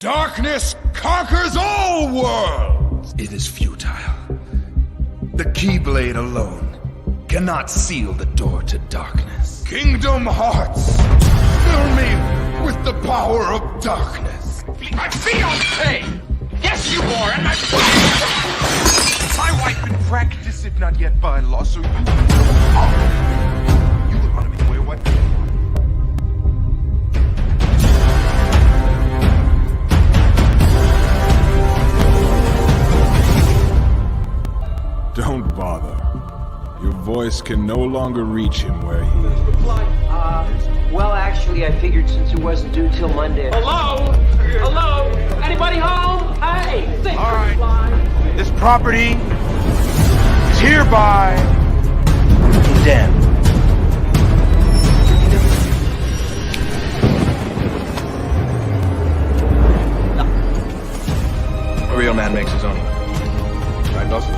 Darkness conquers all worlds! It is futile. The Keyblade alone cannot seal the door to darkness. Kingdom Hearts, fill me with the power of darkness. My fiancé! Yes, you are, and my wife in practice, if not yet by law, so you would want to be aware what? Don't bother. Your voice can no longer reach him where he is. Well, actually, I figured since it wasn't due till Monday. Hello? Hello? Anybody home? Hey! All right. This property is hereby condemned. A real man makes his own money. Right, Dawson?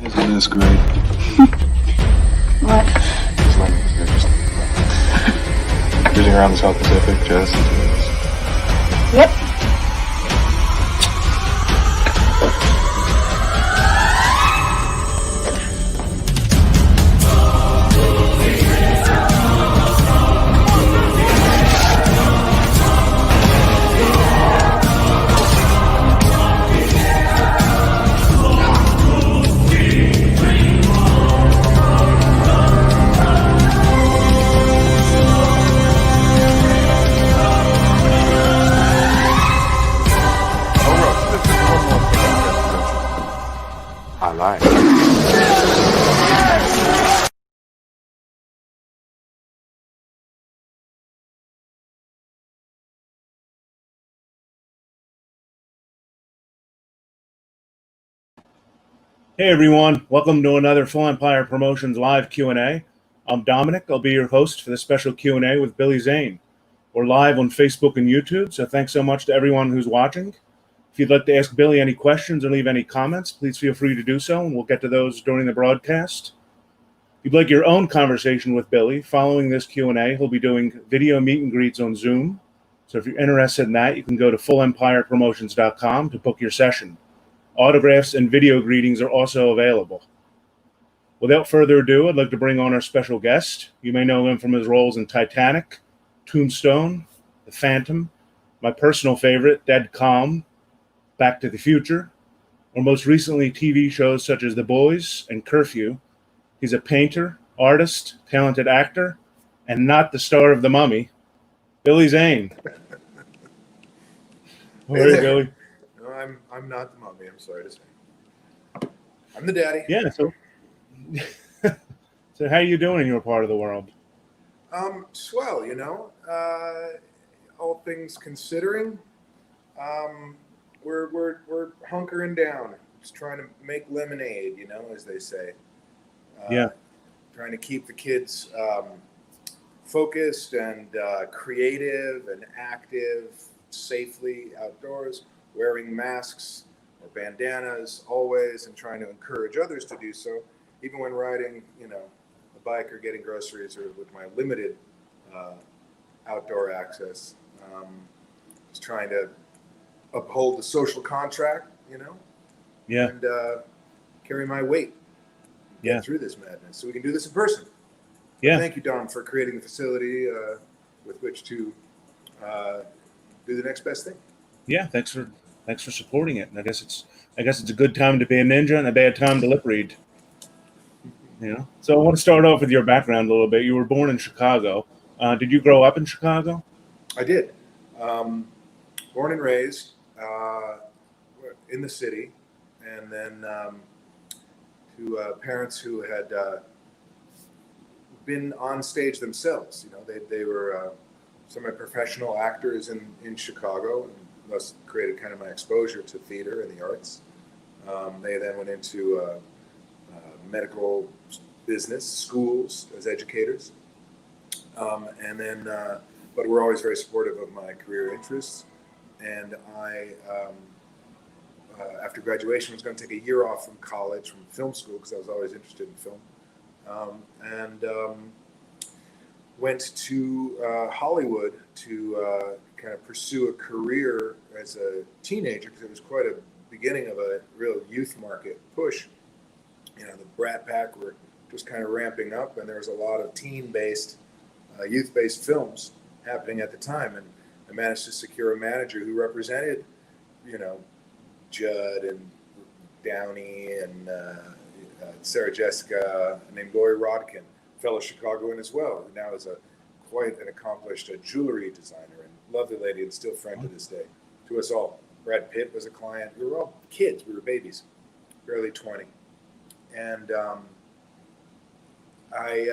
Isn't this great? What? Just letting you just cruising around the South Pacific, just Yep. I lied. Hey everyone, welcome to another Full Empire Promotions live Q&A. I'm Dominic. I'll be your host for the special Q&A with Billy Zane. We're live on Facebook and YouTube, so thanks so much to everyone who's watching. If you'd like to ask Billy any questions or leave any comments, please feel free to do so, and we'll get to those during the broadcast. If you'd like your own conversation with Billy, following this Q&A, he'll be doing video meet and greets on Zoom. So if you're interested in that, you can go to fullempirepromotions.com to book your session. Autographs and video greetings are also available. Without further ado, I'd like to bring on our special guest. You may know him from his roles in Titanic, Tombstone, The Phantom, my personal favorite, Deadcom, Back to the Future, or most recently TV shows such as The Boys and Curfew. He's a painter, artist, talented actor, and not the star of The Mummy, Billy Zane. How are you, Billy? No, I'm not the mummy. I'm sorry to say. I'm the daddy. Yeah. So how are you doing in your part of the world? Swell. You know, all things considering, we're hunkering down, just trying to make lemonade. You know, as they say. Yeah. Trying to keep the kids focused and creative and active, safely outdoors, wearing masks or bandanas always, and trying to encourage others to do so, even when riding, you know, a bike or getting groceries or with my limited outdoor access. Just trying to uphold the social contract, you know, Yeah. and carry my weight. Get through this madness, so we can do this in person. Yeah. Thank you, Dom, for creating the facility with which to do the next best thing. Yeah. Thanks for supporting it. And I guess it's a good time to be a ninja and a bad time to lip read. You know. So I want to start off with your background a little bit. You were born in Chicago. Did you grow up in Chicago? I did. Born and raised in the city, and then to parents who had been on stage themselves. You know, they were semi-professional actors in Chicago, and thus created kind of my exposure to theater and the arts. They then went into medical business schools as educators. And then, but we're always very supportive of my career interests. And I, after graduation, was going to take a year off from college, from film school, because I was always interested in film. And went to Hollywood to kind of pursue a career as a teenager, because it was quite a beginning of a real youth market push. You know, the Brat Pack were just kind of ramping up, and there was a lot of teen-based, youth-based films happening at the time. And I managed to secure a manager who represented, you know, Judd and Downey and Sarah Jessica, named Lori Rodkin, fellow Chicagoan as well, who now is quite an accomplished jewelry designer and lovely lady and still friend to this day to us all. Brad Pitt was a client. We were all kids. We were babies, barely 20. And I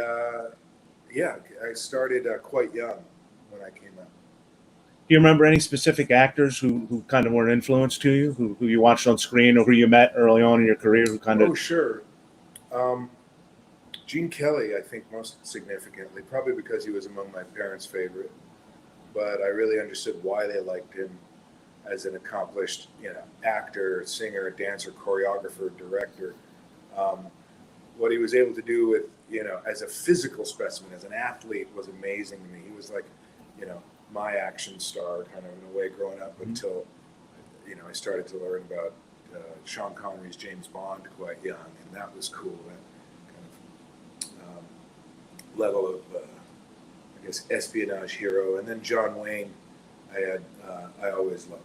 started quite young when I came out. Do you remember any specific actors who kind of were an influence to you, who you watched on screen or who you met early on in your career who kind of... Oh, sure. Gene Kelly, I think most significantly, probably because he was among my parents' favorite, but I really understood why they liked him as an accomplished, you know, actor, singer, dancer, choreographer, director. What he was able to do with, you know, as a physical specimen, as an athlete, was amazing to me. He was like, you know, my action star kind of in a way growing up until, you know, I started to learn about Sean Connery's James Bond quite young, and that was cool. That kind of level of, I guess, espionage hero. And then John Wayne, I always loved.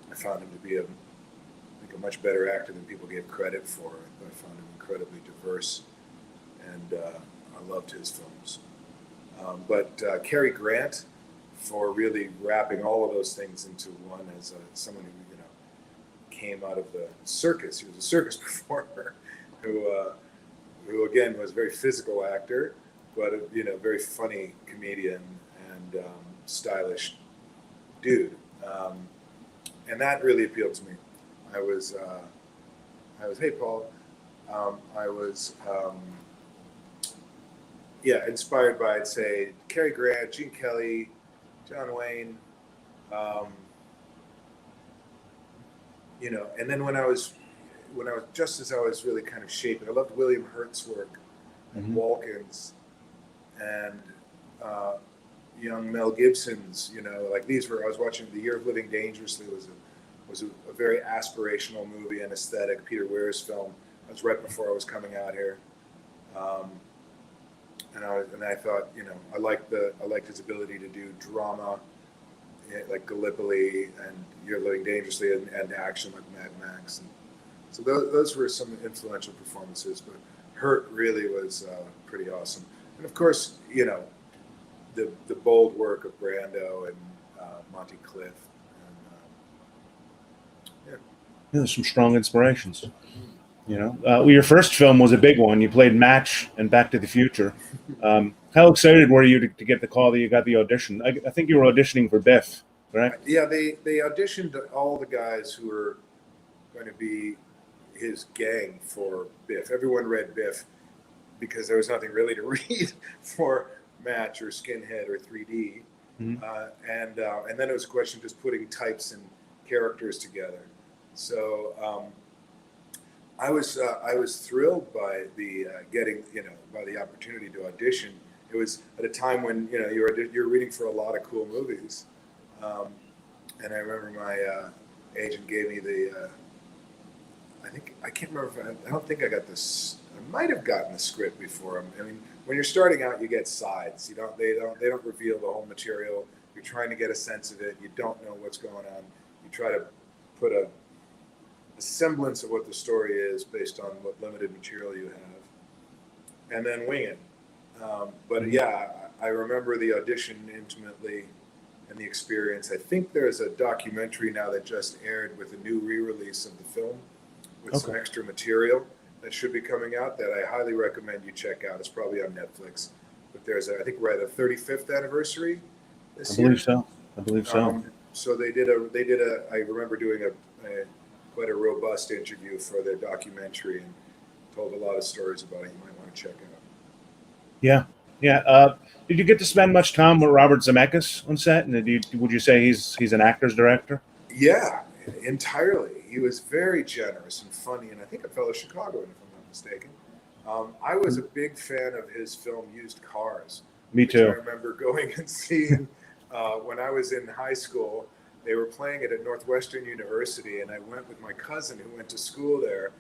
I found him to be a much better actor than people gave credit for. I found him incredibly diverse, and I loved his films. But Cary Grant, for really wrapping all of those things into one, as someone who, you know, came out of the circus. He was a circus performer who again was a very physical actor, but you know, very funny comedian and stylish dude. And that really appealed to me. I was hey Paul, I was inspired by, I'd say, Cary Grant, Gene Kelly, John Wayne, you know. And then when I was just as I was really kind of shaping, I loved William Hurt's work and Walken's and young Mel Gibson's. You know, like these were, I was watching The Year of Living Dangerously was a very aspirational movie and aesthetic Peter Weir's film. That was right before I was coming out here. And I thought, you know, I liked his ability to do drama, like Gallipoli and You're Living Dangerously, and action like Mad Max. And so those were some influential performances. But Hurt really was pretty awesome. And of course, you know, the bold work of Brando and Monty Cliff. And, there's some strong inspirations. You know, well, your first film was a big one. You played Match and Back to the Future. How excited were you to get the call that you got the audition? I think you were auditioning for Biff, right? Yeah, they auditioned all the guys who were going to be his gang for Biff. Everyone read Biff because there was nothing really to read for Match or Skinhead or 3D. And then it was a question of just putting types and characters together. So I was thrilled by the getting, you know, by the opportunity to audition. It was at a time when, you know, you're reading for a lot of cool movies, and I remember my agent gave me the I can't remember I don't think I got this. I might have gotten the script before. I mean, when you're starting out, you get sides. They don't reveal the whole material. You're trying to get a sense of it. You don't know what's going on. You try to put a semblance of what the story is based on what limited material you have, and then wing it. But yeah, I remember the audition intimately and the experience. I think there's a documentary now that just aired with a new re-release of the film with some extra material that should be coming out that I highly recommend you check out. It's probably on Netflix. But there's I think we're at the 35th anniversary this year. I believe so. So they did a. I remember doing quite a robust interview for their documentary and told a lot of stories about it. You might want to check out. Yeah. Did you get to spend much time with Robert Zemeckis on set? And would you say he's an actor's director? Yeah, entirely. He was very generous and funny, and I think a fellow Chicagoan, if I'm not mistaken. I was a big fan of his film Used Cars. Me too. I remember going and seeing when I was in high school. They were playing it at Northwestern University, and I went with my cousin who went to school there,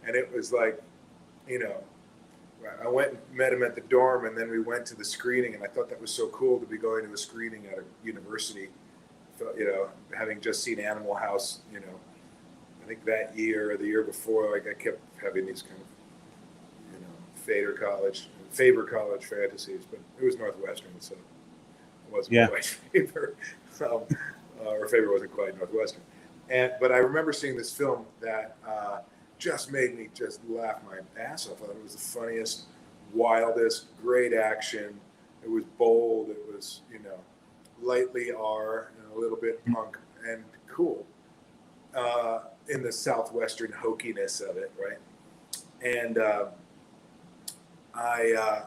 and it was like, you know, I went and met him at the dorm, and then we went to the screening, and I thought that was so cool to be going to a screening at a university, you know, having just seen Animal House, you know, I think that year or the year before, like I kept having these kind of, you know, Faber College fantasies, but it was Northwestern, so it wasn't quite Faber, or Faber wasn't quite Northwestern. But I remember seeing this film that just made me just laugh my ass off. I thought it was the funniest, wildest, great action. It was bold. It was, you know, lightly R and a little bit punk and cool in the Southwestern hokiness of it, right? And I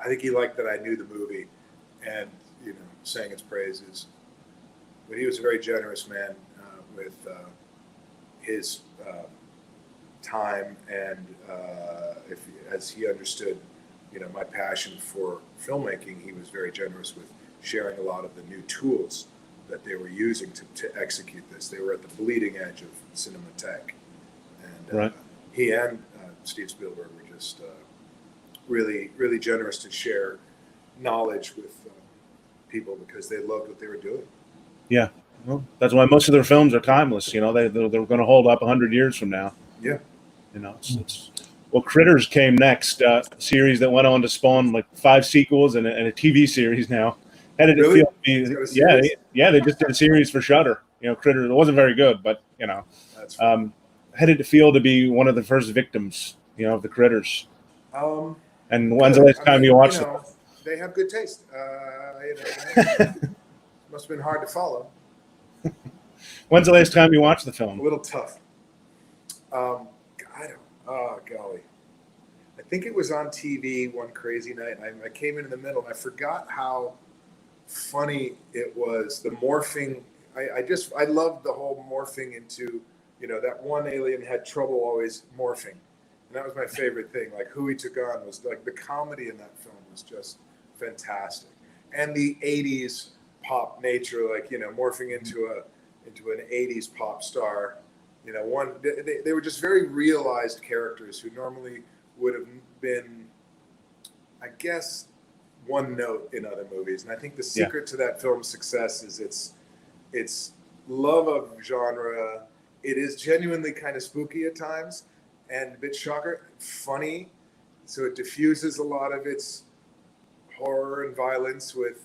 think he liked that I knew the movie and, you know, sang its praises. But he was a very generous man with his time, and as he understood, you know, my passion for filmmaking, he was very generous with sharing a lot of the new tools that they were using to execute this. They were at the bleeding edge of cinema tech, and he and Steve Spielberg were just really, really generous to share knowledge with people because they loved what they were doing. Yeah, well, that's why most of their films are timeless. You know, they're going to hold up 100 years from now. Yeah. You know, it's well, Critters came next, a series that went on to spawn like 5 sequels and a TV series now. Headed to Really? They just did a series for Shudder. You know, Critters, it wasn't very good, but you know, headed to field to be one of the first victims, you know, of the Critters. And when's the last time you watched them? They have good taste. You know, must have been hard to follow. When's the last time you watched the film? A little tough. Golly. I think it was on TV one crazy night. I came in the middle, and I forgot how funny it was. The morphing. I loved the whole morphing into, you know, that one alien had trouble always morphing. And that was my favorite thing. Like who he took on was like the comedy in that film was just fantastic. And the 80s pop nature, like, you know, morphing into an 80s pop star. You know, they were just very realized characters who normally would have been, I guess, one note in other movies. And I think the secret to that film's success is its love of genre. It is genuinely kind of spooky at times and a bit shocker, funny. So it diffuses a lot of its horror and violence with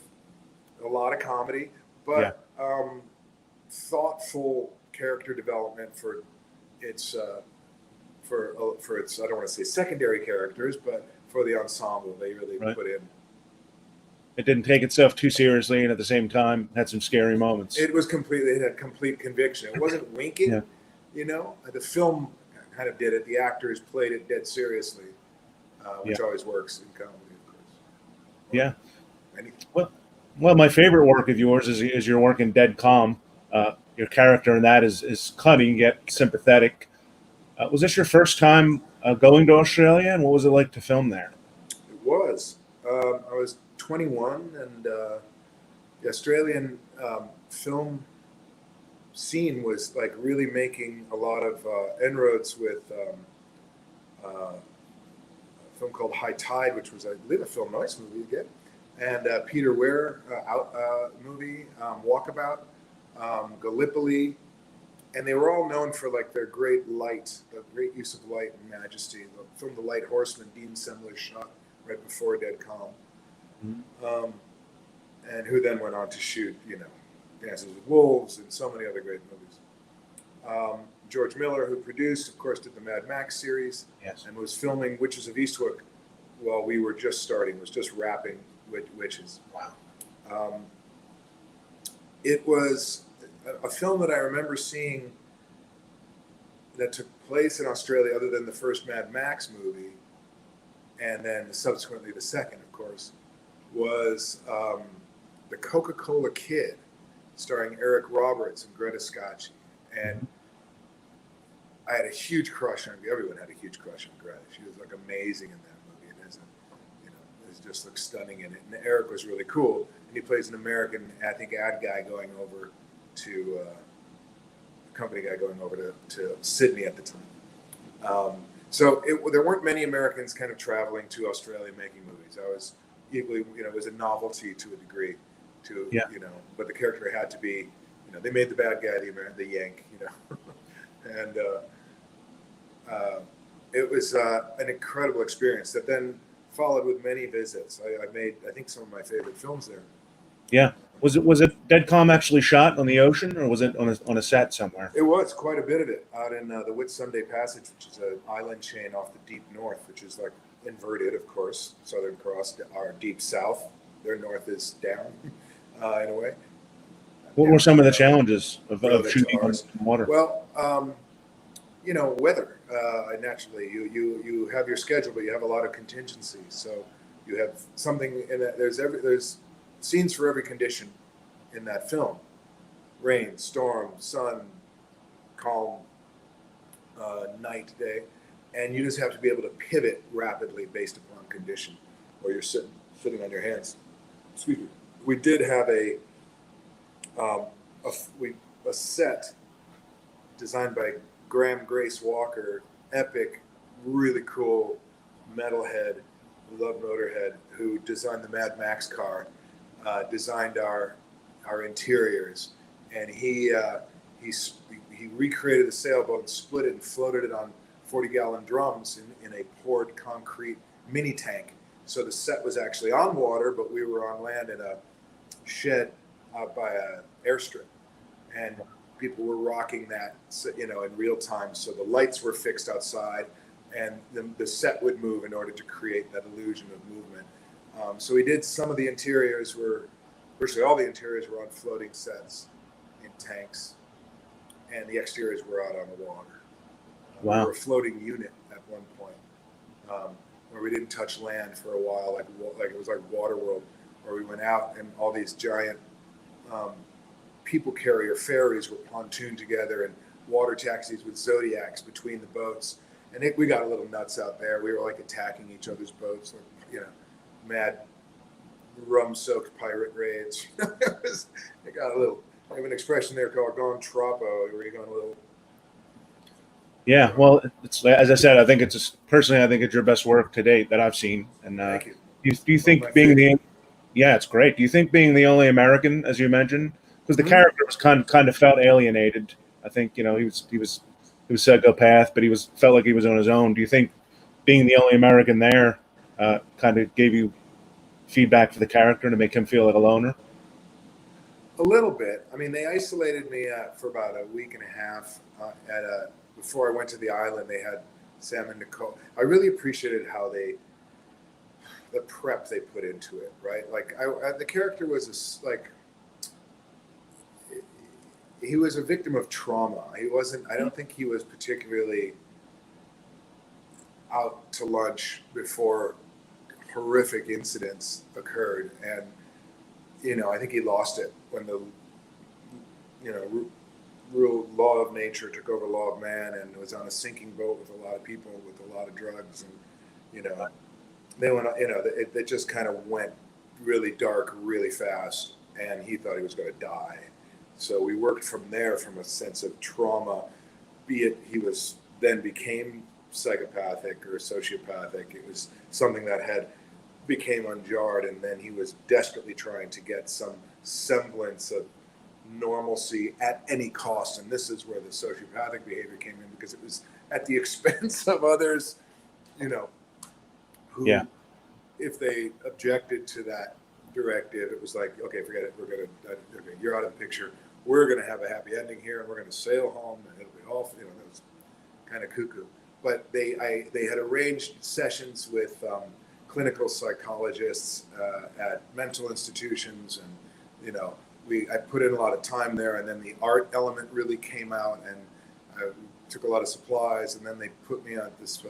a lot of comedy, but thoughtful character development for its for its, I don't want to say secondary characters, but for the ensemble they really put in. It didn't take itself too seriously, and at the same time had some scary moments. It had complete conviction. It wasn't winking, you know. The film kind of did it. The actors played it dead seriously, which always works in comedy, of course. Yeah. Well, my favorite work of yours is your work in Deadcom. Your character in that is cunning yet sympathetic. Was this your first time going to Australia, and what was it like to film there? It was. I was 21, and the Australian film scene was like really making a lot of inroads with a film called High Tide, which was, I believe, a Film Noise movie again, and Peter Weir movie, Walkabout, Gallipoli, and they were all known for like their great light, the great use of light and majesty. The film The Light Horseman, Dean Semler shot right before Deadcom, and who then went on to shoot, you know, Dances with Wolves and so many other great movies. George Miller, who produced, of course, did the Mad Max series, and was filming Witches of Eastwick while we were just starting, was just wrapping Witches. Wow. It was a film that I remember seeing that took place in Australia, other than the first Mad Max movie, and then subsequently the second, of course, was The Coca-Cola Kid, starring Eric Roberts and Greta Scacchi. And I had a huge crush on, everyone had a huge crush on Greta. She was like amazing in that movie. And it just looked stunning in it. And Eric was really cool. And he plays an American, I think, ad guy going over to, company guy going over to Sydney at the time. So there weren't many Americans kind of traveling to Australia making movies. I was equally, it was a novelty to a degree, but the character had to be, they made the bad guy the Yank, and it was an incredible experience that then followed with many visits. I made, I think, some of my favorite films there. Yeah. Was it Deadcom actually shot on the ocean, or was it on a set somewhere? It was quite a bit of it out in the Whitsunday Passage, which is an island chain off the deep north, which is like inverted, of course. Southern Cross are deep south. Their north is down, in a way. What were some of the challenges of shooting on water? Well, weather. Naturally, you have your schedule, but you have a lot of contingencies. So you have something in that. There's scenes for every condition in that film: rain, storm, sun, calm, night, day, and you just have to be able to pivot rapidly based upon condition, or you're sitting on your hands. Excuse me. We did have a set designed by Graham Grace Walker, epic, really cool metalhead, love Motorhead, who designed the Mad Max car. Designed our interiors, and he recreated the sailboat and split it and floated it on 40-gallon drums in a poured concrete mini tank. So the set was actually on water, but we were on land in a shed out by an airstrip, and people were rocking that, in real time. So the lights were fixed outside, and the set would move in order to create that illusion of movement. So we did some of the interiors virtually all the interiors were on floating sets in tanks, and the exteriors were out on the water. Wow. We were a floating unit at one point, where we didn't touch land for a while, like it was like Waterworld, where we went out and all these giant people carrier ferries were pontooned together, and water taxis with Zodiacs between the boats. And we got a little nuts out there. We were like attacking each other's boats, mad rum-soaked pirate raids. It got a little. I have an expression there called "gone troppo," where you're going a little. Yeah, well, it's as I said. I think it's your best work to date that I've seen. And Thank you. Do you think being it's great. Do you think being the only American, as you mentioned, because the character was kind of felt alienated. I think he was psychopath, but felt like he was on his own. Do you think being the only American there kind of gave you feedback for the character to make him feel like a loner? A little bit. I mean, they isolated me for about a week and a half before I went to the island. They had Sam and Nicole. I really appreciated how the prep they put into it, right? Like the character was he was a victim of trauma. He wasn't. I don't think he was particularly out to lunch before horrific incidents occurred, and I think he lost it when the law of nature took over law of man, and was on a sinking boat with a lot of people with a lot of drugs, and they went, it just kind of went really dark really fast, and he thought he was going to die. So we worked from there from a sense of trauma, be it he became psychopathic or sociopathic. It was something that became unjarred, and then he was desperately trying to get some semblance of normalcy at any cost. And this is where the sociopathic behavior came in, because it was at the expense of others, who, if they objected to that directive, it was like, okay, forget it. You're out of the picture. We're going to have a happy ending here, and we're going to sail home, and it'll be all, that was kind of cuckoo. But they had arranged sessions with clinical psychologists at mental institutions, and I put in a lot of time there, and then the art element really came out, and I took a lot of supplies, and then they put me at this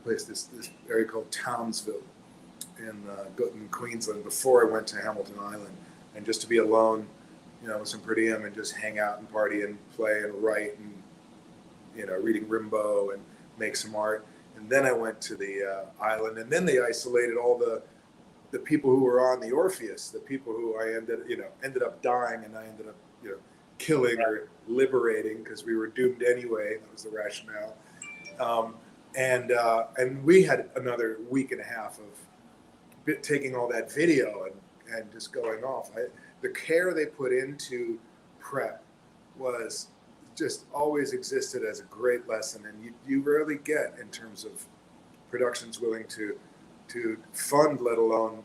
place, this area called Townsville, in Queensland before I went to Hamilton Island, and just to be alone, with some per diem and just hang out and party and play and write and reading Rimbaud and make some art. And then I went to the island, and then they isolated all the people who were on the Orpheus, the people who I ended up dying, and I ended up killing or liberating because we were doomed anyway. That was the rationale. And we had another week and a half of taking all that video and just going off. The care they put into prep was just always existed as a great lesson, and you rarely get in terms of productions willing to fund, let alone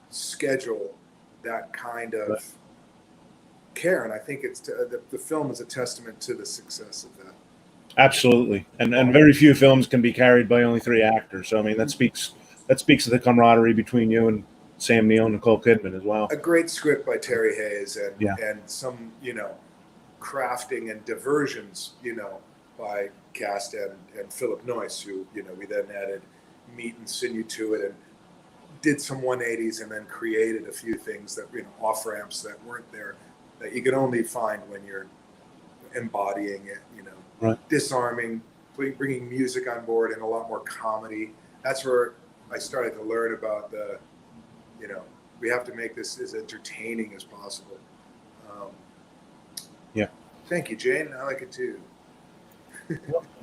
schedule that kind of care. And I think it's the film is a testament to the success of that. Absolutely, and very few films can be carried by only 3 actors. So I mean that speaks to the camaraderie between you and Sam Neill and Nicole Kidman as well. A great script by Terry Hayes, and some crafting and diversions by cast and Philip Noyce, who we then added meat and sinew to it and did some 180s, and then created a few things that off ramps that weren't there, that you can only find when you're embodying it. Right. Disarming, bringing music on board, and a lot more comedy. That's where I started to learn about we have to make this as entertaining as possible. Yeah. Thank you, Jane. I like it too.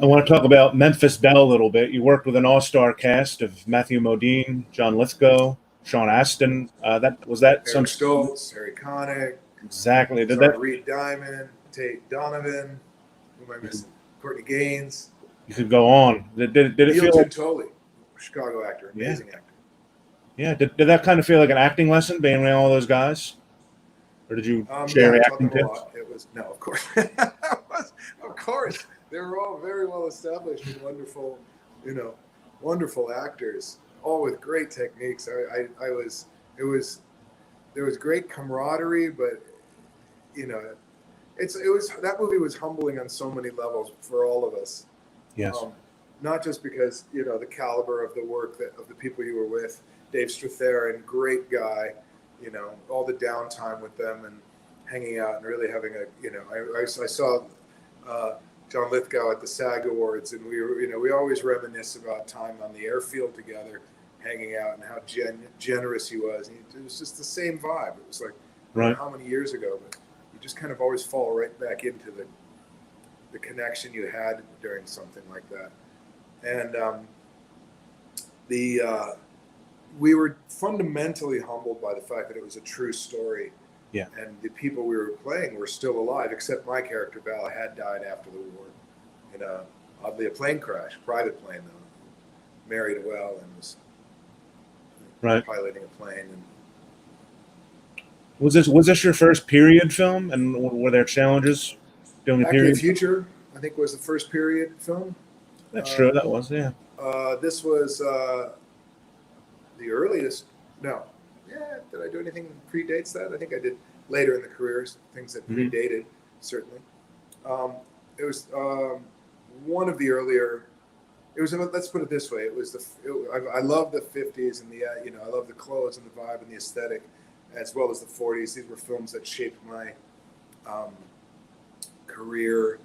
I want to talk about Memphis Belle a little bit. You worked with an all-star cast of Matthew Modine, John Lithgow, Sean Astin. That Eric Stoltz, Harry Connick. Exactly. Reed Diamond, Tate Donovan. Who am I missing? Courtney Gaines. You could go on. Did it feel like Toley, Chicago actor, amazing actor. Yeah. Did that kind of feel like an acting lesson, being around all those guys, or did you share acting tips? It was of course. Of course, they were all very well established and wonderful, wonderful actors, all with great techniques. There was great camaraderie, but that movie was humbling on so many levels for all of us. Yes. Not just because the caliber of the work of the people you were with. Dave Strathairn, great guy. All the downtime with them and hanging out and really having I saw John Lithgow at the SAG Awards, and we always reminisce about time on the airfield together, hanging out, and how generous he was. And it was just the same vibe. It was like how many years ago, but you just kind of always fall right back into the connection you had during something like that. And we were fundamentally humbled by the fact that it was a true story. Yeah. And the people we were playing were still alive, except my character, Val, had died after the war in oddly a plane crash, private plane though. Married well and was piloting a plane. And was this your first period film, and were there challenges doing Back a period? to the Future, I think, was the first period film. That's true. That was, yeah. This was the earliest. No. Yeah, did I do anything that predates that? I think I did later in the careers, things that predated, certainly. It was one of the earlier. It was. Let's put it this way. It was I love the 50s and I love the clothes and the vibe and the aesthetic, as well as the 40s. These were films that shaped my career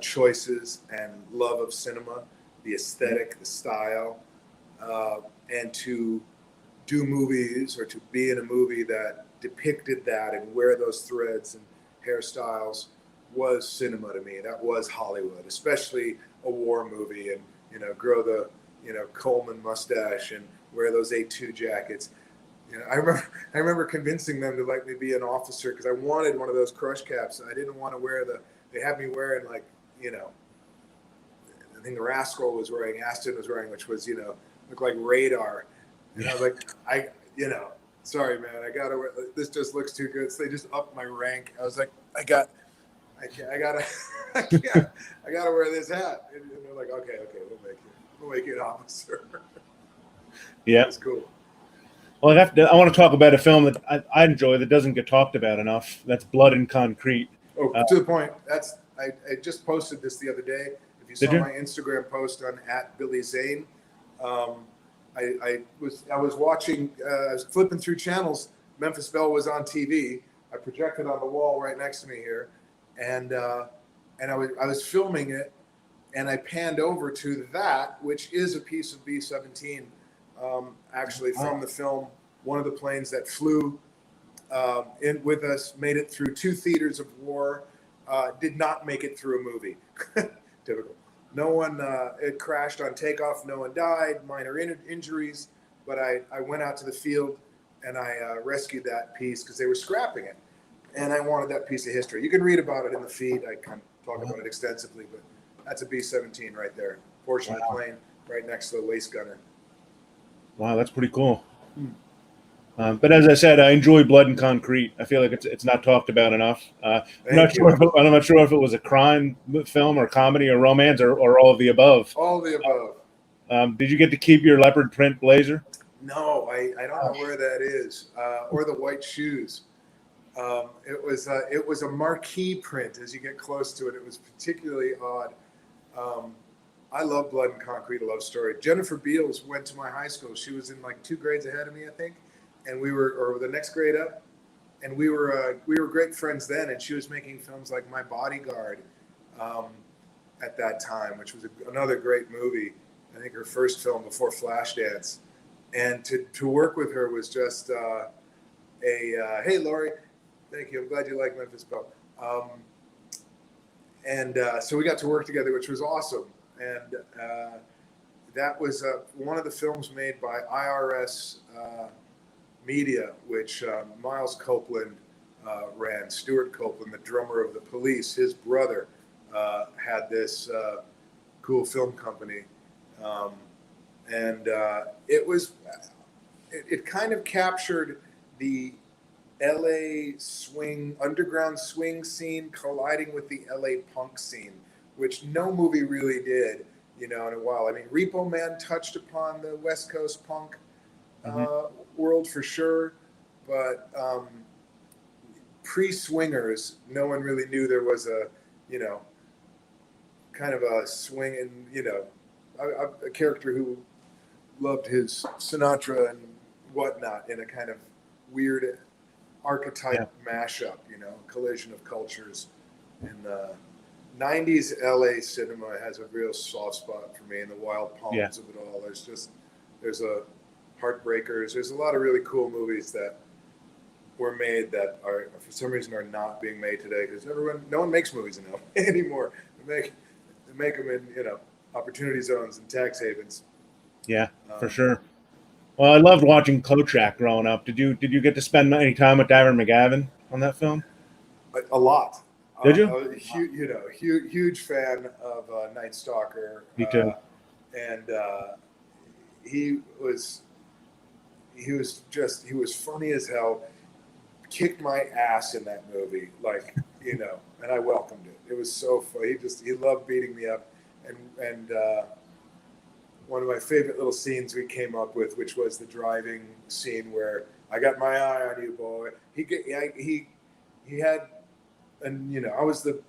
choices and love of cinema, the aesthetic, the style, and to do movies or to be in a movie that depicted that and wear those threads and hairstyles was cinema to me. That was Hollywood, especially a war movie, and grow the Coleman mustache and wear those A2 jackets. I remember convincing them to let me be an officer because I wanted one of those crush caps. I didn't want to wear they had me wearing I think the Rascal was wearing, Aston was wearing, which was looked like radar. And I was like, sorry, man, I gotta wear, this just looks too good. So they just upped my rank. I was like, I gotta wear this hat. And they're like, okay, we'll make you an officer. Yeah. That's cool. Well, I want to talk about a film that I enjoy that doesn't get talked about enough. That's Blood and Concrete. Oh, to the point. I just posted this the other day. If you saw my Instagram post on @Billy Zane, I was watching, I was flipping through channels. Memphis Belle was on TV. I projected on the wall right next to me here, and I was filming it, and I panned over to that, which is a piece of B-17, actually from the film. One of the planes that flew in with us made it through 2 theaters of war. Did not make it through a movie. Typical. No one. It crashed on takeoff. No one died. Minor injuries. But I went out to the field and I rescued that piece because they were scrapping it, and I wanted that piece of history. You can read about it in the feed. I kind of talk about it extensively, but that's a B-17 right there. Portion of the plane right next to the waist gunner. Wow, that's pretty cool. But as I said, I enjoy Blood and Concrete. I feel like it's not talked about enough. I'm not sure if it was a crime film or comedy or romance or all of the above. All of the above. Did you get to keep your leopard print blazer? No, I don't know where that is, or the white shoes. It was a marquee print. As you get close to it, it was particularly odd. I love Blood and Concrete, a love story. Jennifer Beals went to my high school. She was in like 2 grades ahead of me, I think. And we were, or the next grade up, and we were great friends then. And she was making films like My Bodyguard at that time, which was another great movie. I think her first film before Flashdance. And to work with her was just hey, Laurie, thank you. I'm glad you like Memphis Belle. So we got to work together, which was awesome. And that was one of the films made by IRS Media, which Miles Copeland ran. Stuart Copeland, the drummer of the Police, his brother had this cool film company, and it kind of captured the LA underground swing scene colliding with the LA punk scene, which no movie really did, in a while. I mean, Repo Man touched upon the West Coast punk world for sure, but pre-swingers, no one really knew there was a, kind of a swing, and a character who loved his Sinatra and whatnot in a kind of weird archetype mashup, collision of cultures. And 90s LA cinema has a real soft spot for me, and the wild palms of it all. There's a Heartbreakers. There's a lot of really cool movies that were made that are, for some reason, are not being made today because no one makes movies anymore. They make them in opportunity zones and tax havens. Yeah, for sure. Well, I loved watching Kolchak growing up. Did you get to spend any time with Darren McGavin on that film? A lot. Did you? Huge fan of Night Stalker. Me too. And he was funny as hell. Kicked my ass in that movie, and I welcomed it. It was so funny. He loved beating me up, and one of my favorite little scenes we came up with, which was the driving scene where I got my eye on you, boy. He had, and I was the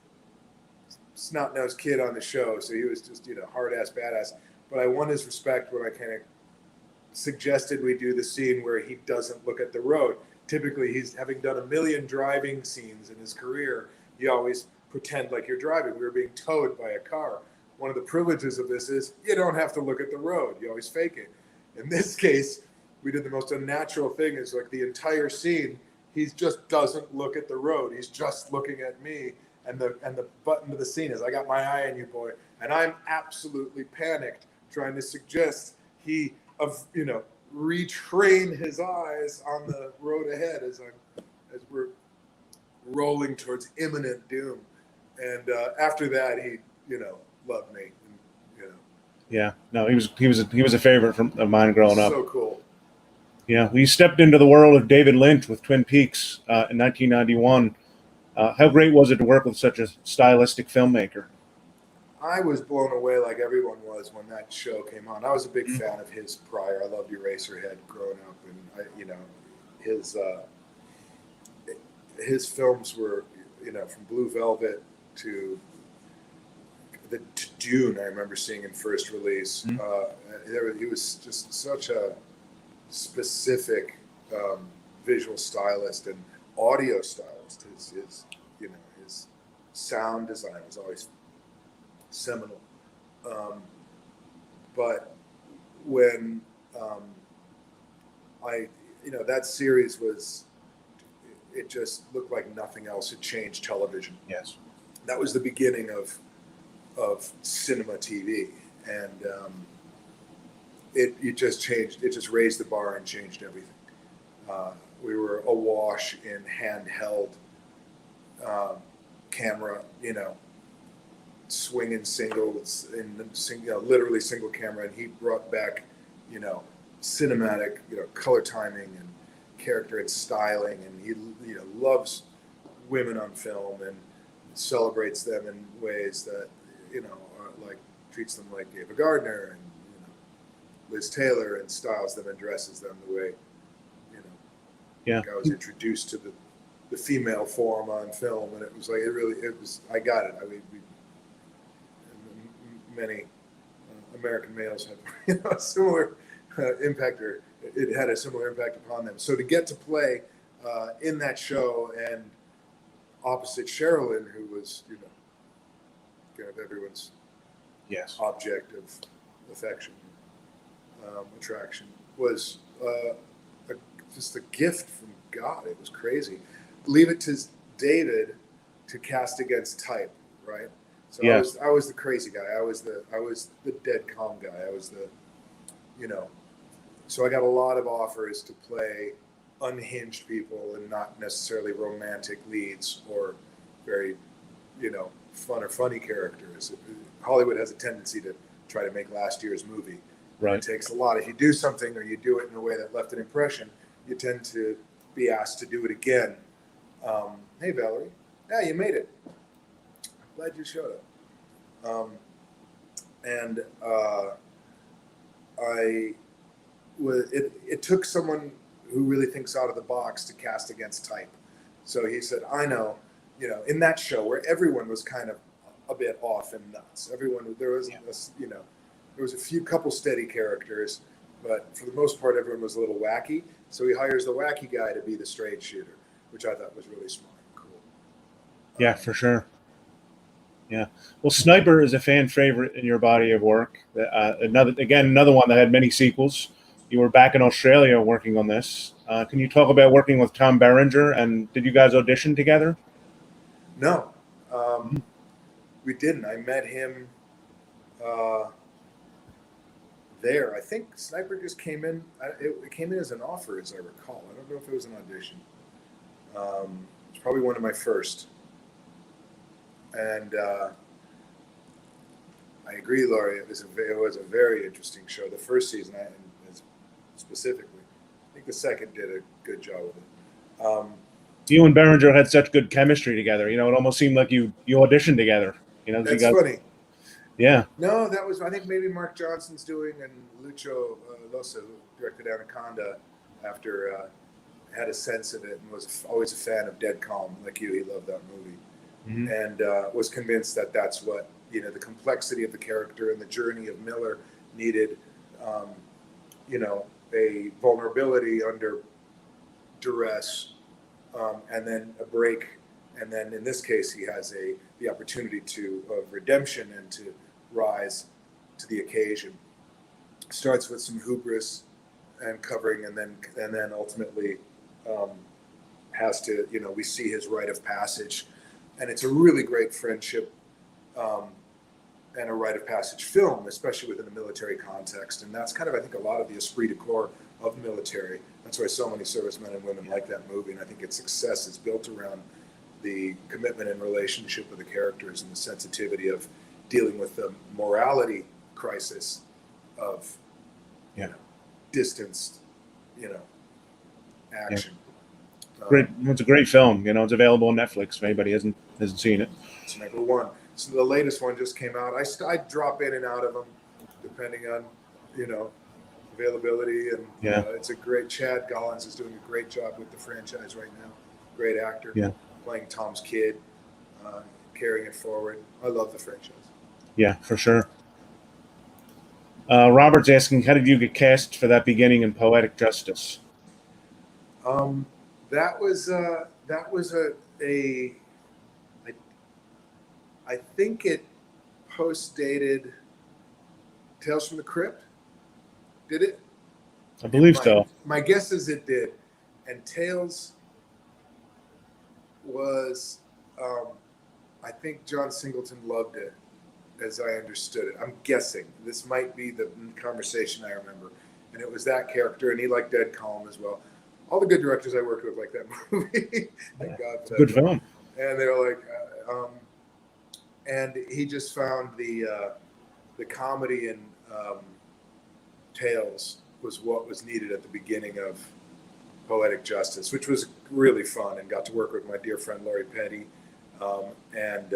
snot-nosed kid on the show, so he was just hard-ass badass. But I won his respect when I kind of suggested we do the scene where he doesn't look at the road. Typically, he's having done a million driving scenes in his career. You always pretend like you're driving. We were being towed by a car. One of the privileges of this is you don't have to look at the road. You always fake it. In this case, we did the most unnatural thing. Is like the entire scene, he just doesn't look at the road. He's just looking at me. And the button to the scene is, I got my eye on you, boy. And I'm absolutely panicked, trying to suggest he retrain his eyes on the road ahead as we're rolling towards imminent doom. And after that, he loved me. Yeah, no, he was a favorite of mine growing up. So cool. Yeah, we stepped into the world of David Lynch with Twin Peaks in 1991. How great was it to work with such a stylistic filmmaker? I was blown away like everyone was when that show came on. I was a big fan of his prior. I loved Eraserhead growing up, and his films were, from Blue Velvet to the Dune, I remember seeing in first release. He was just such a specific visual stylist and audio stylist. His sound design was always seminal. But when that series it just looked like nothing else. It changed television. Yes. That was the beginning of cinema TV, and it just changed. It just raised the bar and changed everything. We were awash in handheld camera, swinging singles literally single camera, and he brought back, cinematic, color timing and character and styling, and he loves women on film and celebrates them in ways that are treats them like Ava Gardner and Liz Taylor, and styles them and dresses them the way I was introduced to the female form on film, and it was I got it. I mean, many American males have a similar impact, or it had a similar impact upon them. So to get to play in that show and opposite Sherilyn, who was kind of everyone's object of affection, attraction, was just a gift from God. It was crazy. Leave it to David to cast against type, right? So I was the crazy guy. I was the Deadcom guy. I was the, so I got a lot of offers to play unhinged people and not necessarily romantic leads or very, fun or funny characters. Hollywood has a tendency to try to make last year's movie. Right. It takes a lot. If you do something or you do it in a way that left an impression, you tend to be asked to do it again. Hey, Valerie. Yeah, you made it. Glad you showed up. It took someone who really thinks out of the box to cast against type. So he said, I know, in that show where everyone was kind of a bit off and nuts. There was a couple steady characters, but for the most part, everyone was a little wacky. So he hires the wacky guy to be the straight shooter, which I thought was really smart and cool. Yeah, for sure. Yeah. Well, Sniper is a fan favorite in your body of work. Another one that had many sequels. You were back in Australia working on this. Can you talk about working with Tom Berenger, and did you guys audition together? No, we didn't. I met him there. I think Sniper just came in. It came in as an offer, as I recall. I don't know if it was an audition. It's probably one of my first. And I agree, Laurie. It was a very interesting show. The first season, specifically, I think the second did a good job with it. You and Berenger had such good chemistry together. It almost seemed like you auditioned together. That's funny. Yeah. No, that was, I think maybe Mark Johnson's doing, and Lucho Losa, who directed Anaconda, after had a sense of it and was always a fan of Deadcom, like you. He loved that movie. Mm-hmm. And was convinced that that's what, the complexity of the character and the journey of Miller needed, a vulnerability under duress, and then a break. And then in this case, he has the opportunity of redemption and to rise to the occasion. Starts with some hubris and covering, and then ultimately has to, we see his rite of passage. And it's a really great friendship and a rite of passage film, especially within a military context. And that's kind of, I think, a lot of the esprit de corps of the military. That's why so many servicemen and women like that movie. And I think its success is built around the commitment and relationship of the characters and the sensitivity of dealing with the morality crisis of, distanced, action. Great. It's a great film. It's available on Netflix if anybody hasn't seen it. It's number one. So the latest one just came out. I drop in and out of them depending on, availability. And it's a great, Chad Gollins is doing a great job with the franchise right now. Great actor. Yeah. Playing Tom's kid, carrying it forward. I love the franchise. Yeah, for sure. Robert's asking, how did you get cast for that beginning in Poetic Justice? That was I think it post-dated Tales from the Crypt. Did it? I believe so. My guess is it did. And Tales was, I think John Singleton loved it, as I understood it. I'm guessing. This might be the conversation I remember. And it was that character, and he liked Deadcom as well. All the good directors I worked with like that movie. Thank God for that. Good film. And they were like, and he just found the comedy in Tales was what was needed at the beginning of Poetic Justice, which was really fun, and got to work with my dear friend Laurie Petty, and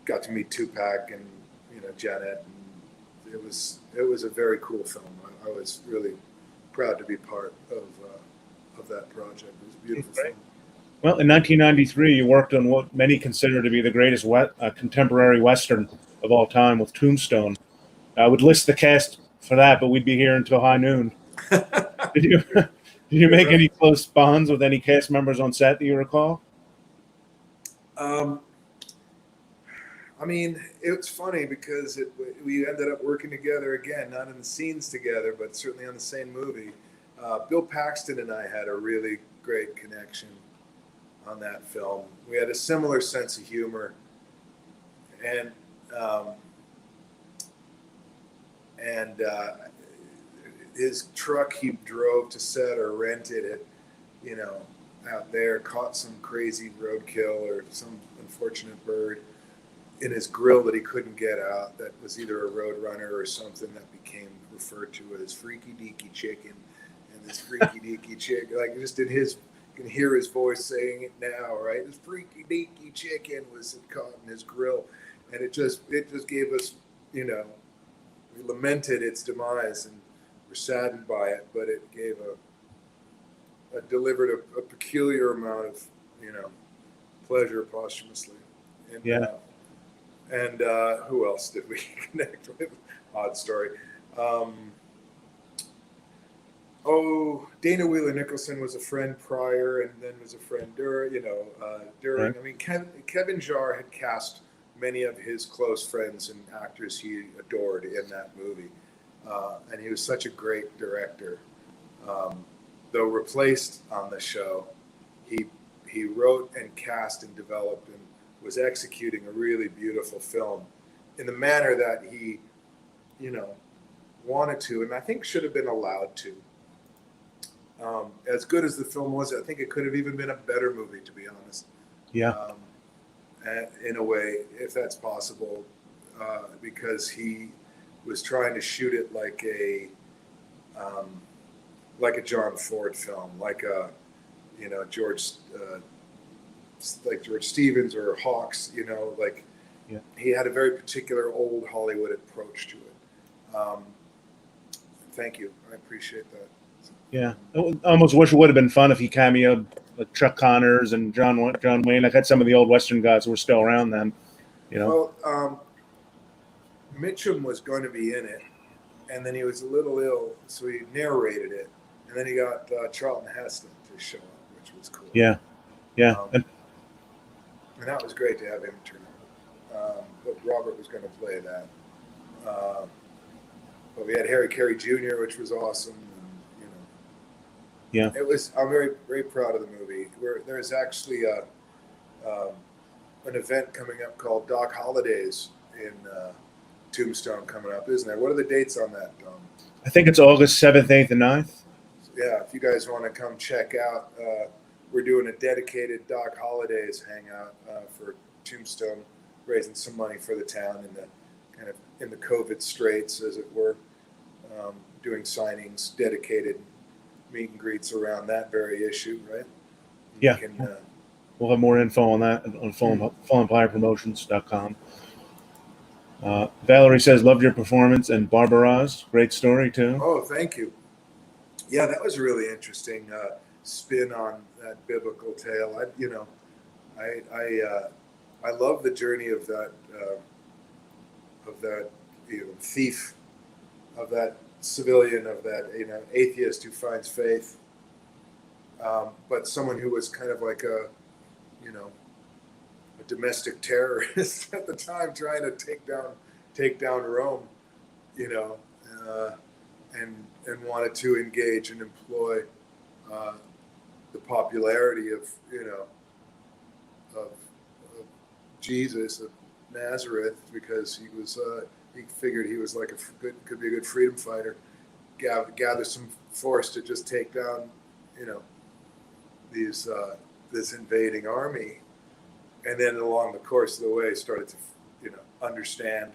got to meet Tupac and Janet, and it was a very cool film. I was really proud to be part of that project. It was a beautiful film. Well, in 1993, you worked on what many consider to be the greatest contemporary Western of all time with Tombstone. I would list the cast for that, but we'd be here until high noon. Did you make any close bonds with any cast members on set that you recall? I mean, it's funny because we ended up working together again, not in the scenes together, but certainly on the same movie. Bill Paxton and I had a really great connection on that film. We had a similar sense of humor, and his truck he drove to set or rented it, out there, caught some crazy roadkill or some unfortunate bird in his grill that he couldn't get out, that was either a road runner or something that became referred to as freaky deaky chicken. And this freaky deaky chicken, like just in his, you can hear his voice saying it now, right? This freaky deaky chicken was caught in his grill, and it just gave us, we lamented its demise and were saddened by it, but it gave delivered a peculiar amount of, pleasure posthumously. And, yeah. And who else did we connect with? Odd story. Dana Wheeler Nicholson was a friend prior, and then was a friend during. Right. I mean, Kevin Jarre had cast many of his close friends and actors he adored in that movie, and he was such a great director. Though replaced on the show, he wrote and cast and developed and was executing a really beautiful film in the manner that he, wanted to, and I think should have been allowed to. As good as the film was, I think it could have even been a better movie, to be honest. Yeah. In a way, if that's possible, because he was trying to shoot it like a John Ford film, like a, George Stevens or Hawks, Yeah. He had a very particular old Hollywood approach to it. Thank you. I appreciate that. Yeah. I almost wish it would have been fun if he cameoed like Chuck Connors and John Wayne. I had some of the old Western guys who were still around then, Well, Mitchum was going to be in it, and then he was a little ill, so he narrated it, and then he got Charlton Heston to show up, which was cool. Yeah. Yeah. And that was great to have him turn up. But Robert was going to play that. But we had Harry Carey Jr., which was awesome. And, Yeah. It was. I'm very, very proud of the movie. There's actually an event coming up called Doc Holidays in Tombstone coming up, isn't there? What are the dates on that, Dom? I think it's August 7th, 8th, and 9th. Yeah, if you guys want to come check out, we're doing a dedicated Doc Holidays hangout for Tombstone, raising some money for the town in the COVID straits, as it were, doing signings, dedicated meet and greets around that very issue, right? Yeah. We'll have more info on that on FallenPirePromotions.com. Valerie says, loved your performance and Barbaro's. Great story, too. Oh, thank you. Yeah, that was a really interesting I love the journey of that thief, of that civilian, of that atheist who finds faith, but someone who was kind of like a domestic terrorist at the time, trying to take down Rome, and wanted to engage and employ the popularity of Jesus of Nazareth, because he figured he was like could be a good freedom fighter, gather some force to just take down this invading army, and then along the course of the way started to understand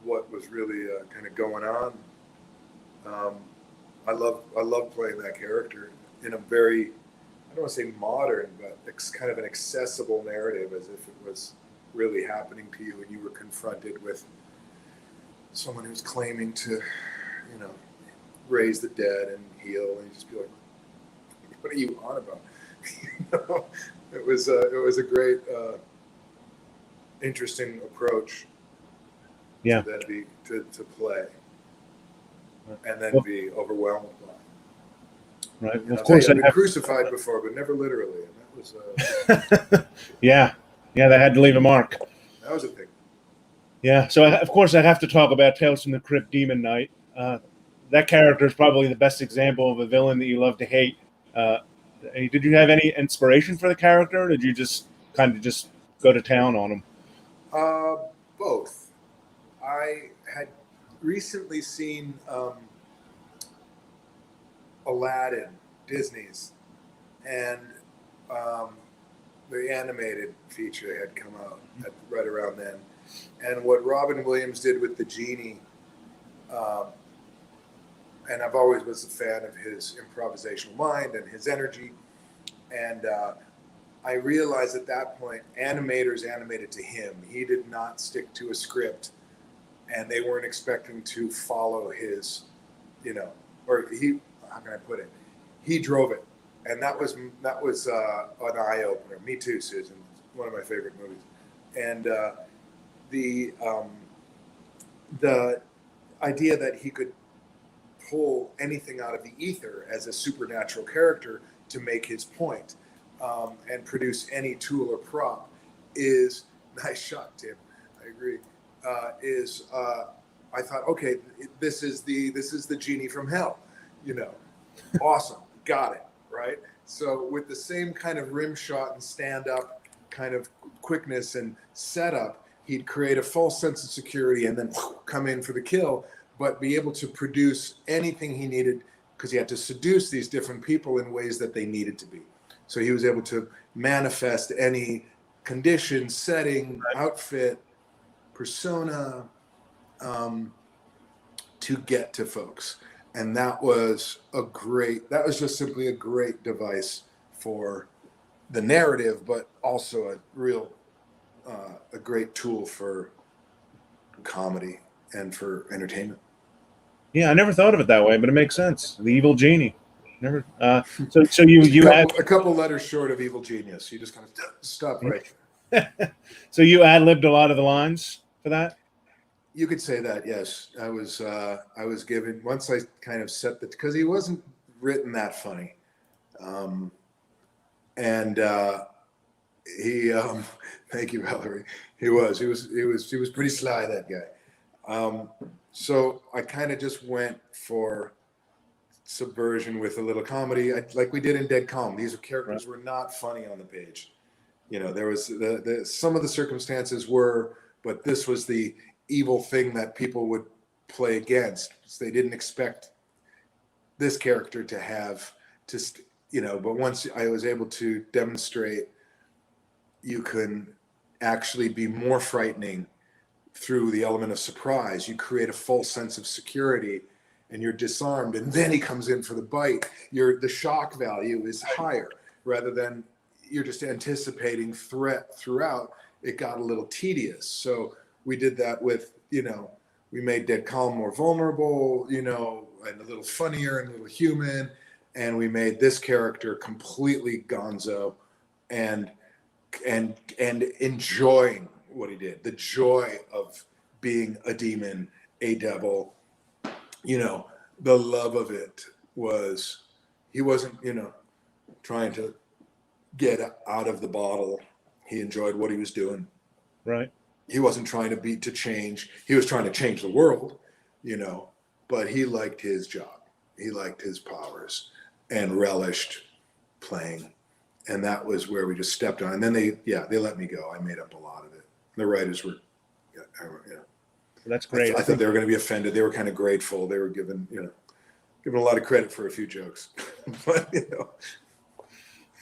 what was really kind of going on. I love playing that character in a very, I don't want to say modern, but it's kind of an accessible narrative, as if it was really happening to you and you were confronted with someone who's claiming to raise the dead and heal, and you just be like, what are you on about? It was a great interesting approach to play, and then be overwhelmed by. Right. Of course, I've been crucified before, but never literally, and that was. Yeah, they had to leave a mark. That was a thing. Yeah. So of course I have to talk about Tales from the Crypt Demon Knight. That character is probably the best example of a villain that you love to hate. Did you have any inspiration for the character, or did you just kind of just go to town on him? Both. I had recently seen Aladdin, Disney's, and the animated feature had come out right around then. And what Robin Williams did with the genie, and I've always was a fan of his improvisational mind and his energy. And I realized at that point, animators animated to him. He did not stick to a script, and they weren't expecting to follow his, or he, how can I put it? He drove it. And that was an eye opener. Me too, Susan. It's one of my favorite movies. And the idea that he could pull anything out of the ether as a supernatural character to make his point, and produce any tool or prop is nice shot, Tim. I agree. I thought, okay, this is the genie from hell, awesome, got it, right? So with the same kind of rim shot and stand up kind of quickness and setup, he'd create a false sense of security and then come in for the kill, but be able to produce anything he needed, because he had to seduce these different people in ways that they needed to be. So he was able to manifest any condition, setting, outfit, persona, to get to folks. And that was just simply a great device for the narrative, but also a great tool for comedy and for entertainment. Yeah, I never thought of it that way, but it makes sense. The evil genie. Never. So you a couple letters short of evil genius. You just kind of stop right. So you ad-libbed a lot of the lines for that? You could say that, yes. I was given, once I kind of set because he wasn't written that funny, and he thank you, Valerie. He was pretty sly, that guy. So I kind of just went for subversion with a little comedy, like we did in Deadcom. These characters were not funny on the page. There was some of the circumstances were, but this was the evil thing that people would play against. So they didn't expect this character to have but once I was able to demonstrate you can actually be more frightening through the element of surprise. You create a false sense of security and you're disarmed, and then he comes in for the bite. The shock value is higher rather than you're just anticipating threat throughout. It got a little tedious. So we did that with, we made Deadcom more vulnerable, and a little funnier and a little human. And we made this character completely gonzo and and enjoying what he did, the joy of being a demon, a devil, you know, the love of it was, he wasn't, you know, trying to get out of the bottle. He enjoyed what he was doing. Right. He wasn't trying to change. He was trying to change the world, you know, but he liked his job. He liked his powers and relished playing. And that was where we just stepped on. And then they let me go. I made up a lot of it. The writers were, That's great. I thought they were going to be offended. They were kind of grateful. They were given a lot of credit for a few jokes, but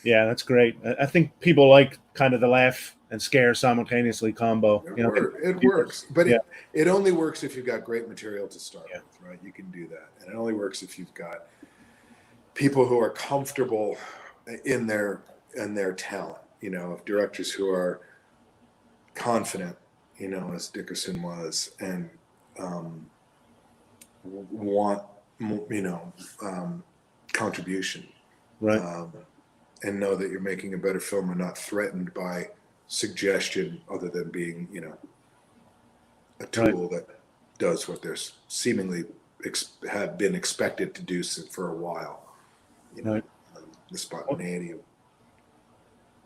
Yeah, that's great. I think people like kind of the laugh and scare simultaneously combo. It works, but it only works if you've got great material to start with, right? You can do that, and it only works if you've got people who are comfortable in their talent. You know, if directors who are confident, you know, as Dickerson was, and want, contribution, Right. And know that you're making a better film and not threatened by suggestion other than being, a tool that does what they're seemingly have been expected to do for a while. Right. The spontaneity.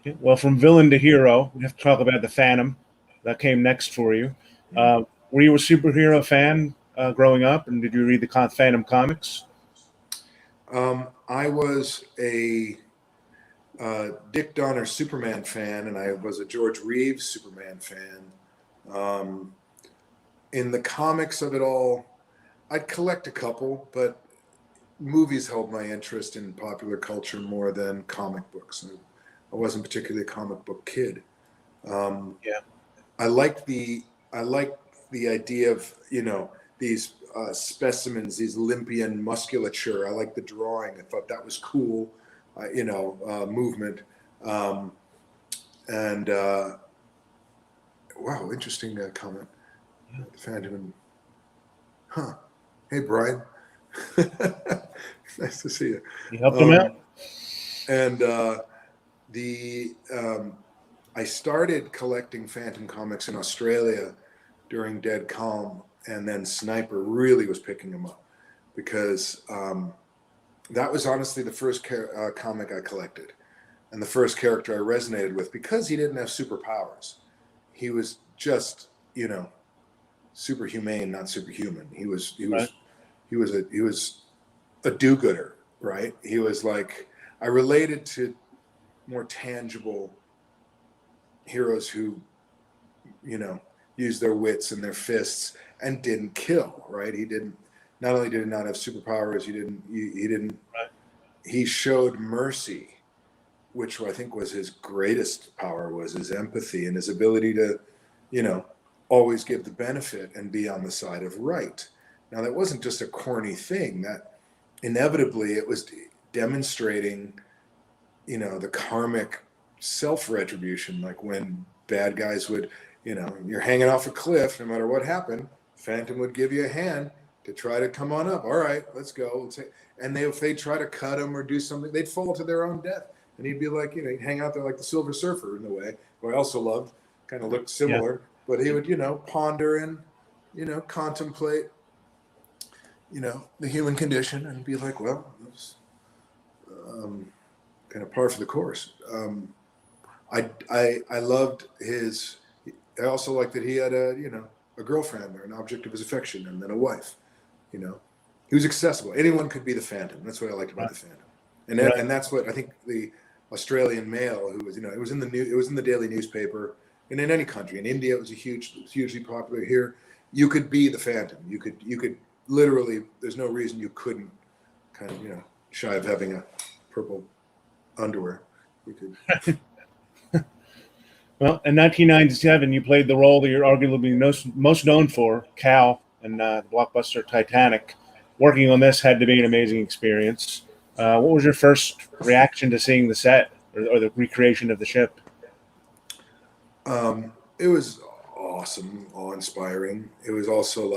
Okay. Well, from villain to hero, we have to talk about the Phantom that came next for you. Were you a superhero fan growing up, and did you read the Phantom comics? I was a Dick Donner Superman fan, and I was a George Reeves Superman fan. In the comics of it all, I'd collect a couple, but movies held my interest in popular culture more than comic books. I wasn't particularly a comic book kid. I liked the idea of these specimens, these Olympian musculature. I liked the drawing. I thought that was cool. Movement, and wow, interesting comment. The Phantom. Hey, Brian. Nice to see you. You helped him out. And I started collecting Phantom comics in Australia during Deadcom, and then Sniper really was picking them up because that was honestly the first comic I collected, and the first character I resonated with because he didn't have superpowers. He was just, superhumane, not superhuman. He was a do-gooder, right? He was like, I related to more tangible heroes who, used their wits and their fists and didn't kill, right? Not only did he not have superpowers, he showed mercy, which I think was his greatest power, was his empathy and his ability to, always give the benefit and be on the side of right. Now, that wasn't just a corny thing. That inevitably it was demonstrating, the karmic self-retribution, like when bad guys would, you're hanging off a cliff, no matter what happened, Phantom would give you a hand to try to come on up. All right, let's go. And if they try to cut him or do something, they'd fall to their own death. And he'd be like, he'd hang out there like the Silver Surfer in a way, who I also loved, kind of looked similar, but he would, ponder and, contemplate, the human condition and be like, well, it was kind of par for the course. I loved I also liked that he had a girlfriend or an object of his affection, and then a wife. He was accessible. Anyone could be the Phantom. That's what I liked about the Phantom, and that's what I think the Australian Mail, who was it was in the daily newspaper, and in any country. In India, it was hugely popular. Here, you could be the Phantom. You could literally. There's no reason you couldn't kind of shy of having a purple underwear. You could. Well, in 1997, you played the role that you're arguably most known for, Cal, in the blockbuster Titanic. Working on this had to be an amazing experience. What was your first reaction to seeing the set or the recreation of the ship? It was awesome, awe-inspiring. It was also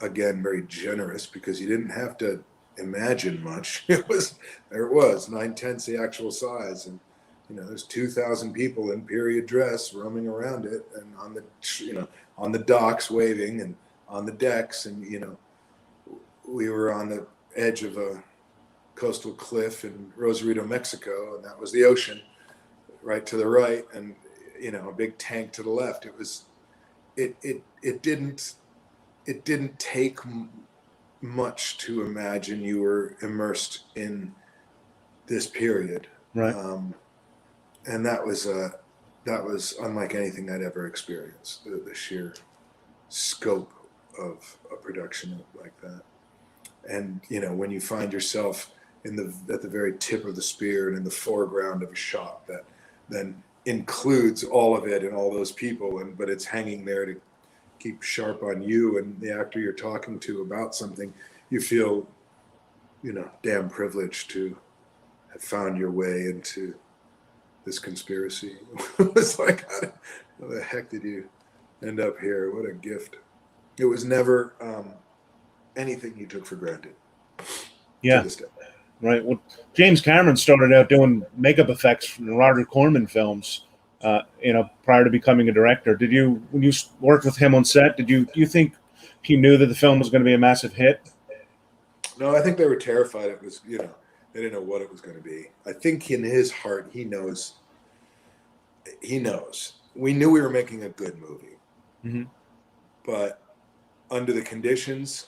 again, very generous because you didn't have to imagine much. It was 9/10 the actual size, and there's 2,000 people in period dress roaming around it, and on the docks waving, and on the decks, and we were on the edge of a coastal cliff in Rosarito, Mexico, and that was the ocean right to the right, and a big tank to the left. It didn't take much to imagine you were immersed in this period, right? And that was unlike anything I'd ever experienced. The sheer scope of a production like that, and when you find yourself at the very tip of the spear and in the foreground of a shot that then includes all of it and all those people, but it's hanging there to keep sharp on you and the actor you're talking to about something, you feel damn privileged to have found your way into this conspiracy. It's like, how the heck did you end up here? What a gift. It was never anything you took for granted. Yeah. To this day. Right. Well, James Cameron started out doing makeup effects from the Roger Corman films, prior to becoming a director. When you worked with him on set, do you think he knew that the film was going to be a massive hit? No, I think they were terrified. It was, they didn't know what it was going to be. I think in his heart, he knows. He knows. We knew we were making a good movie, mm-hmm. but under the conditions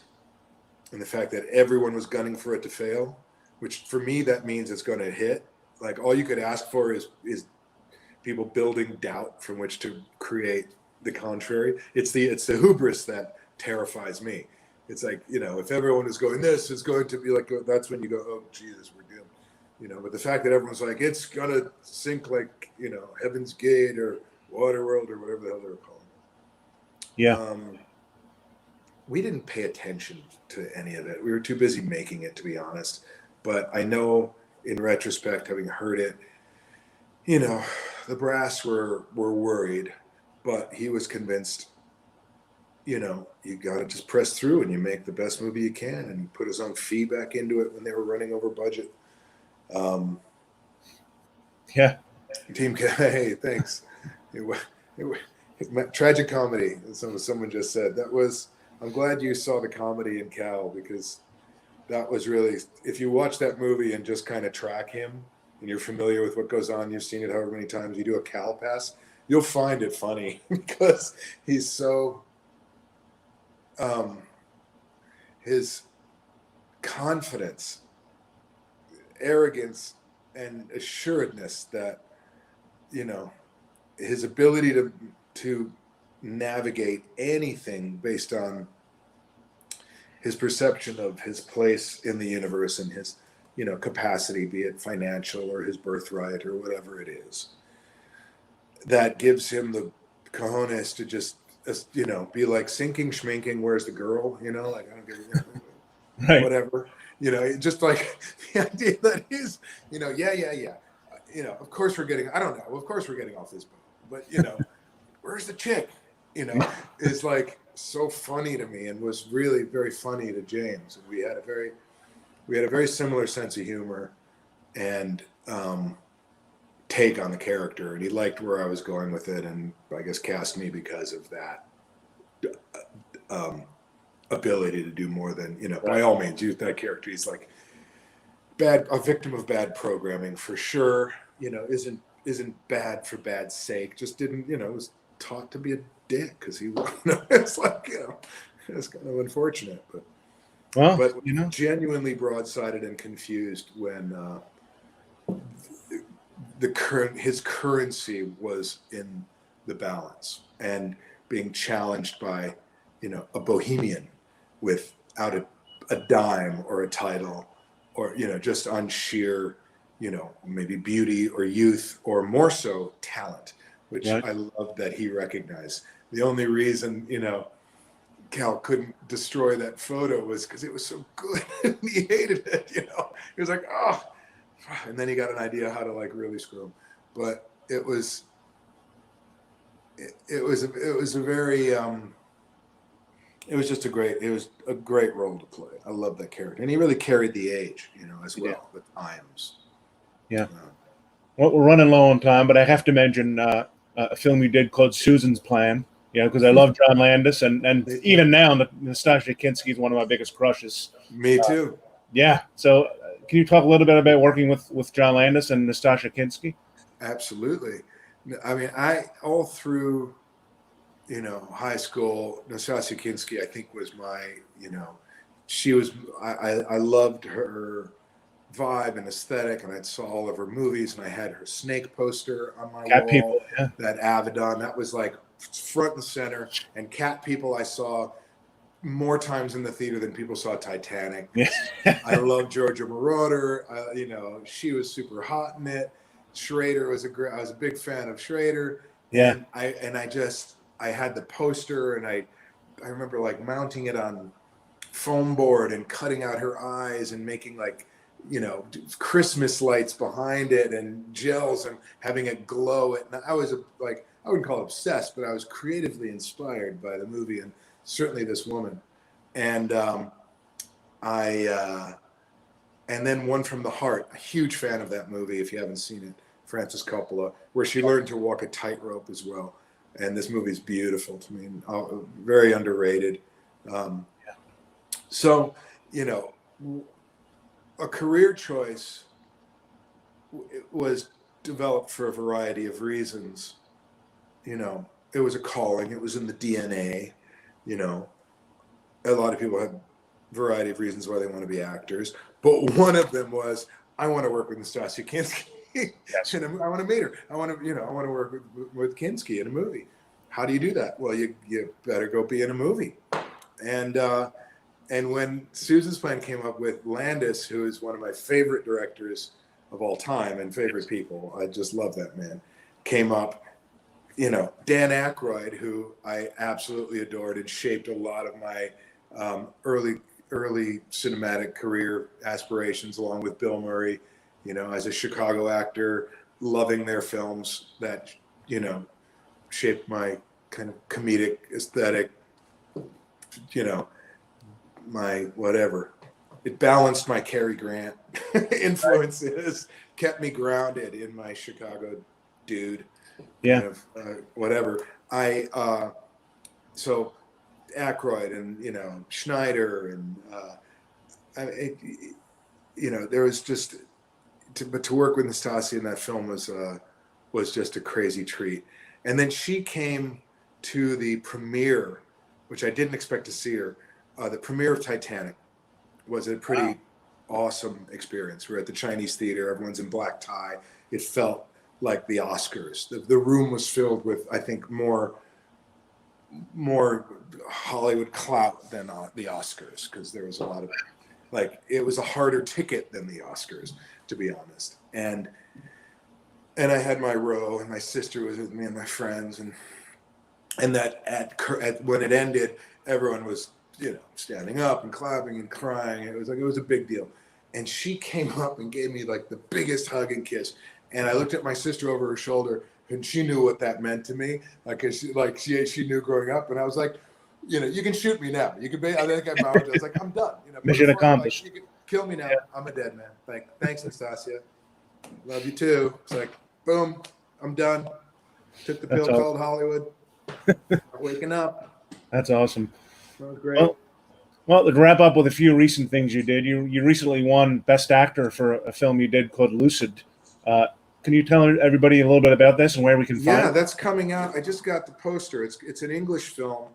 and the fact that everyone was gunning for it to fail, which for me, that means it's going to hit. Like, all you could ask for is people building doubt from which to create the contrary. It's the hubris that terrifies me. It's like, if everyone is going, this is going to be like, that's when you go, oh, Jesus, we're doomed. But the fact that everyone's like, it's going to sink like, Heaven's Gate or Waterworld or whatever the hell they were calling it. Yeah. We didn't pay attention to any of it. We were too busy making it, to be honest. But I know in retrospect, having heard it, the brass were worried, but he was convinced, you got to just press through and you make the best movie you can. And he put his own fee back into it when they were running over budget. Yeah. Team K, hey, thanks. Tragic comedy, someone just said. I'm glad you saw the comedy in Cal, because that was really, if you watch that movie and just kind of track him and you're familiar with what goes on, you've seen it however many times, you do a Cal pass, you'll find it funny because he's so, his confidence, arrogance, and assuredness that, his ability to navigate anything based on his perception of his place in the universe and his, capacity, be it financial or his birthright or whatever it is, that gives him the cojones to just, be like, sinking, schminking, where's the girl? Like, I don't give a right. Whatever, just like the idea that he's, yeah. Of course we're getting, I don't know, of course we're getting off this boat, but, where's the chick? Is like so funny to me, and was really very funny to James. And we had a very similar sense of humor and take on the character, and he liked where I was going with it, and I guess cast me because of that ability to do more than, by all means, use that character. He's like a victim of bad programming for sure. Isn't bad for bad sake. Just didn't, was taught to be a dick because he, it's like, it's kind of unfortunate, but genuinely broadsided and confused when his currency was in the balance and being challenged by, a bohemian without a dime or a title, or, just on sheer, maybe beauty or youth, or more so talent, which right. I love that he recognized. The only reason, Cal couldn't destroy that photo was because it was so good and he hated it, He was like, oh, and then he got an idea how to like really screw him. But it was a very, it was a great role to play. I love that character. And he really carried the age, as well, the times. Yeah. Well, we're running low on time, but I have to mention a film you did called Susan's Plan. You know, because I love John Landis, and even now, Nastasia Kinski is one of my biggest crushes. Me too. Yeah. So, can you talk a little bit about working with John Landis and Nastasia Kinski? Absolutely. I mean, I all through, high school, Nastasia Kinski, I think was my, she was. I loved her vibe and aesthetic, and I saw all of her movies, and I had her Snake poster on my Cat wall. People, yeah. That Avedon, that was like front and center. And Cat People, I saw more times in the theater than people saw Titanic. Yeah. I love Georgia Moroder. She was super hot in it. Schrader was I was a big fan of Schrader. Yeah. And I had the poster, and I remember like mounting it on foam board and cutting out her eyes and making like, Christmas lights behind it and gels and having it glow. And I was I wouldn't call it obsessed, but I was creatively inspired by the movie and certainly this woman. And and then One from the Heart, a huge fan of that movie. If you haven't seen it, Francis Coppola, where she learned to walk a tightrope as well. And this movie is beautiful to me, very underrated. So, a career choice was developed for a variety of reasons. It was a calling. It was in the DNA. A lot of people have a variety of reasons why they want to be actors, but one of them was, I want to work with Nastasia Kinski. Yes. And I want to meet her. I want to work with Kinski in a movie. How do you do that? Well, you better go be in a movie. And when Susan's Plan came up with Landis, who is one of my favorite directors of all time and favorite people, I just love that man, came up, Dan Aykroyd, who I absolutely adored and shaped a lot of my early cinematic career aspirations, along with Bill Murray, as a Chicago actor, loving their films that, shaped my kind of comedic aesthetic, my whatever. It balanced my Cary Grant influences, kept me grounded in my Chicago dude. Yeah. Kind of, whatever. So Aykroyd and, Schneider and, there was just, but to work with Nastasia in that film was just a crazy treat. And then she came to the premiere, which I didn't expect to see her. The premiere of Titanic was a pretty awesome experience. We're at the Chinese theater. Everyone's in black tie. It felt like the Oscars. The room was filled with, I think, more Hollywood clout than the Oscars, because there was a lot of, it was a harder ticket than the Oscars, to be honest. And I had my row, and my sister was with me, and my friends, and that when it ended, everyone was, standing up and clapping and crying. It was a big deal. And she came up and gave me like the biggest hug and kiss. And I looked at my sister over her shoulder, and she knew what that meant to me. She knew growing up. And I was like, you can shoot me now. You can. I think I mounted. I was like, I'm done. Mission accomplished. You can kill me now. I'm a dead man. Thanks, Nastasia. Love you too. It's like, boom, I'm done. Took the pill called Hollywood. Waking up. That's awesome. That was great. Well, to wrap up with a few recent things you did, you recently won Best Actor for a film you did called Lucid. Can you tell everybody a little bit about this and where we can find it? Yeah, that's coming out. I just got the poster. It's an English film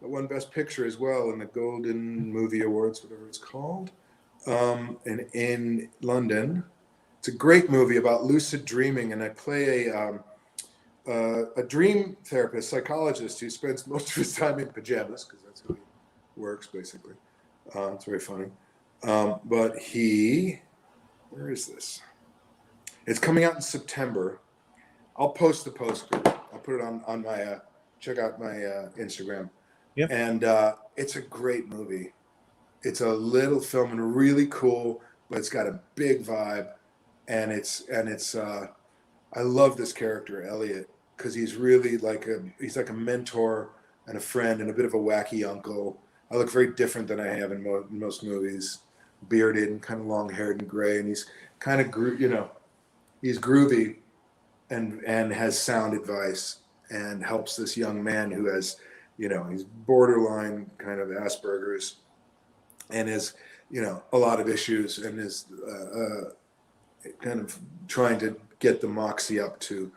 that won Best Picture as well in the Golden Movie Awards, whatever it's called, and in London. It's a great movie about lucid dreaming, and I play a dream therapist, psychologist who spends most of his time in pajamas, because that's how he works, basically. It's very funny. But where is this? It's coming out in September. I'll post the poster. I'll put it on my, check out my Instagram. Yep. And it's a great movie. It's a little film and really cool, but it's got a big vibe. And it's I love this character, Elliot, because he's really he's like a mentor and a friend and a bit of a wacky uncle. I look very different than I have in most movies, bearded and kind of long haired and gray. And he's kind of he's groovy and has sound advice and helps this young man who has, he's borderline kind of Asperger's and is, a lot of issues and is kind of trying to get the moxie up to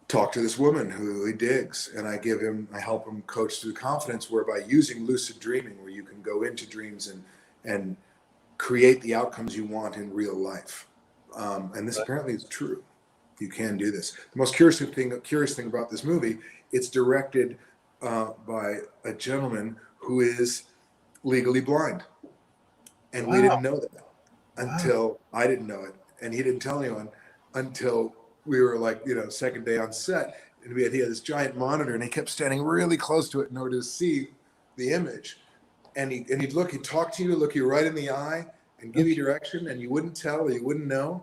talk to this woman who he digs. And I help him coach through confidence, whereby using lucid dreaming, where you can go into dreams and create the outcomes you want in real life. And this apparently is true. You can do this. The most curious thing about this movie, it's directed by a gentleman who is legally blind. And we didn't know that until I didn't know it. And he didn't tell anyone until we were like, second day on set. And he had this giant monitor and he kept standing really close to it in order to see the image. And he'd talk to you, look you right in the eye and give you direction, and you wouldn't tell or you wouldn't know.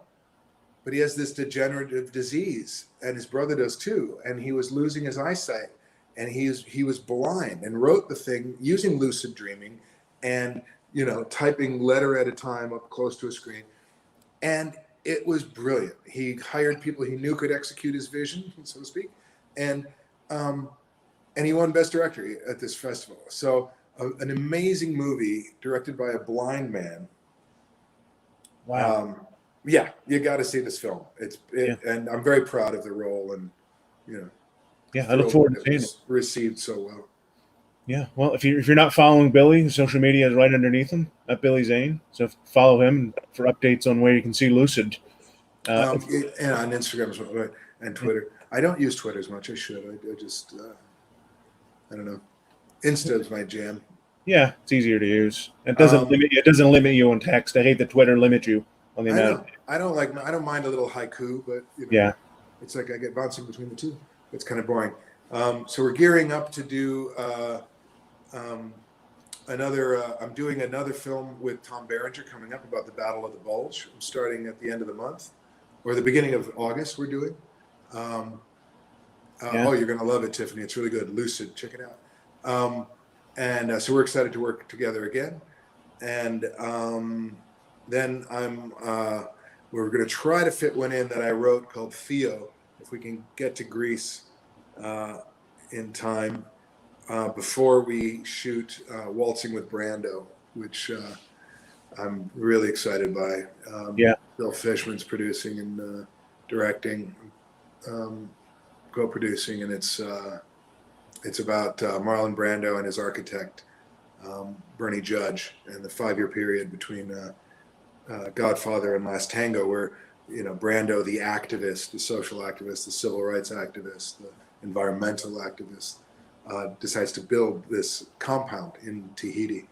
But he has this degenerative disease, and his brother does too. And he was losing his eyesight, and he was blind, and wrote the thing using lucid dreaming and, typing letter at a time up close to a screen. And it was brilliant. He hired people he knew could execute his vision, so to speak. And he won Best Director at this festival. So an amazing movie directed by a blind man. Wow. Yeah, you got to see this film. And I'm very proud of the role, and I look forward to seeing it. Received so well. Yeah, well, if you're not following Billy, social media is right underneath him at Billy Zane. So follow him for updates on where you can see Lucid. And on Instagram as well, and Twitter. I don't use Twitter as much. I should. I just I don't know. Insta is my jam. Yeah, it's easier to use. It doesn't limit you on text. I hate that Twitter limits you on the amount. I don't mind a little haiku, but it's like I get bouncing between the two. It's kind of boring. So we're gearing up to do I'm doing another film with Tom Berenger coming up about the Battle of the Bulge. I'm starting at the end of the month, or the beginning of August. We're doing. Oh, you're gonna love it, Tiffany. It's really good. Lucid, check it out. And so we're excited to work together again. And then we're going to try to fit one in that I wrote called Theo, if we can get to Greece in time before we shoot Waltzing with Brando, which I'm really excited by. Bill Fishman's producing and directing, co-producing, and it's about Marlon Brando and his architect, Bernie Judge, and the 5-year period between Godfather and Last Tango, where Brando, the activist, the social activist, the civil rights activist, the environmental activist, decides to build this compound in Tahiti.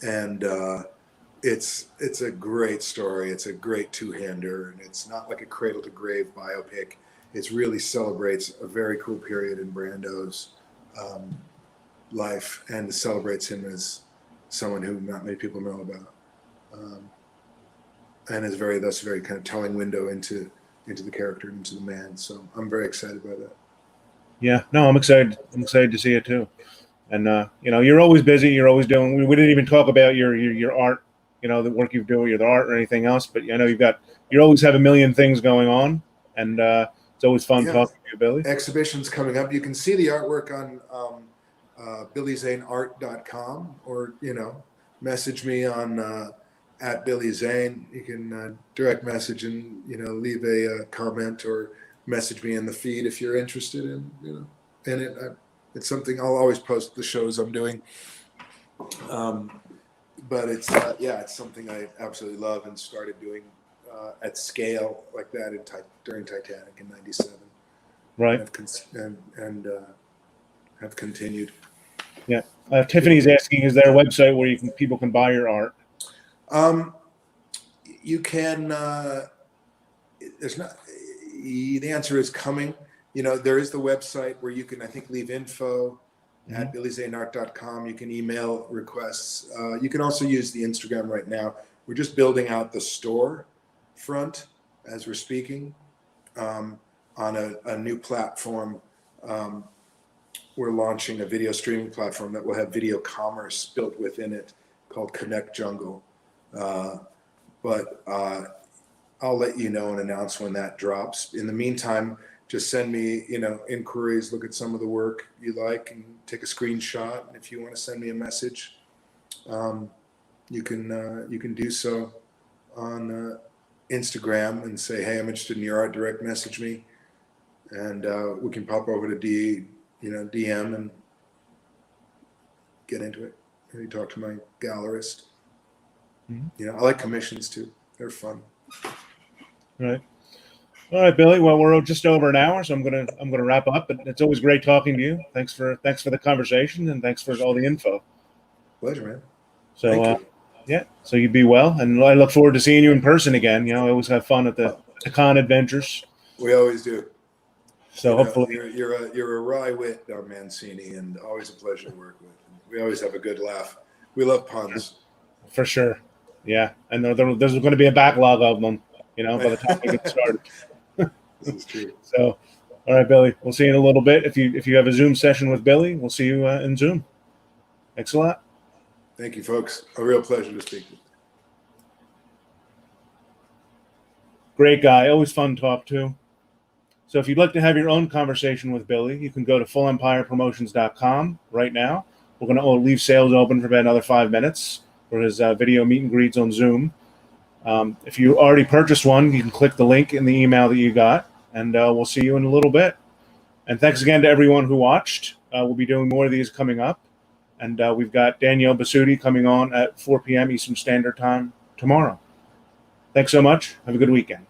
And it's a great story. It's a great two-hander, and it's not like a cradle to grave biopic. It really celebrates a very cool period in Brando's life, and celebrates him as someone who not many people know about, and is that's a very kind of telling window into the character, into the man. So I'm very excited by that. Yeah, no, I'm excited. I'm excited to see it too. And you're always busy. You're always doing. We didn't even talk about your art. The work you do, the art or anything else. But I know you always have a million things going on, and it's always fun talking to you, Billy. Exhibitions coming up. You can see the artwork on BillyZaneArt.com, or message me on at Billy Zane. You can direct message and leave a comment, or message me in the feed if you're interested in in it. It's something I'll always post the shows I'm doing. But it's it's something I absolutely love and started doing at scale like that during Titanic in '97. Right. And have continued. Yeah. Tiffany's asking, is there a website where people can buy your art? You can. There's not. The answer is coming. There is the website where you can, I think, leave info at BillyZaneArt.com. You can email requests. You can also use the Instagram right now. We're just building out the store front as we're speaking on a new platform. We're launching a video streaming platform that will have video commerce built within it called Connect Jungle. But I'll let you know and announce when that drops. In the meantime, just send me, inquiries, look at some of the work you like, and take a screenshot. And if you want to send me a message, you can do so on Instagram and say, hey, I'm interested in your art, direct message me. And we can pop over to DM and get into it. Maybe talk to my gallerist. Mm-hmm. I like commissions too. They're fun. Right. All right, Billy. Well, we're just over an hour, so I'm gonna wrap up. But it's always great talking to you. Thanks for the conversation, and thanks for all the info. Pleasure, man. So yeah. So you be well, and I look forward to seeing you in person again. I always have fun at the con adventures. We always do. So hopefully you're a wry wit, Don Mancini, and always a pleasure to work with. We always have a good laugh. We love puns. For sure. Yeah, and there's going to be a backlog of them. By the time we get started. This is true. So, all right, Billy. We'll see you in a little bit. If you have a Zoom session with Billy, we'll see you in Zoom. Thanks a lot. Thank you, folks. A real pleasure to speak with you. Great guy. Always fun to talk to. So if you'd like to have your own conversation with Billy, you can go to fullempirepromotions.com right now. We're going to leave sales open for about another 5 minutes for his video meet and greets on Zoom. If you already purchased one, you can click the link in the email that you got, and we'll see you in a little bit. And thanks again to everyone who watched. We'll be doing more of these coming up. And we've got Danielle Basutti coming on at 4 p.m. Eastern Standard Time tomorrow. Thanks so much. Have a good weekend.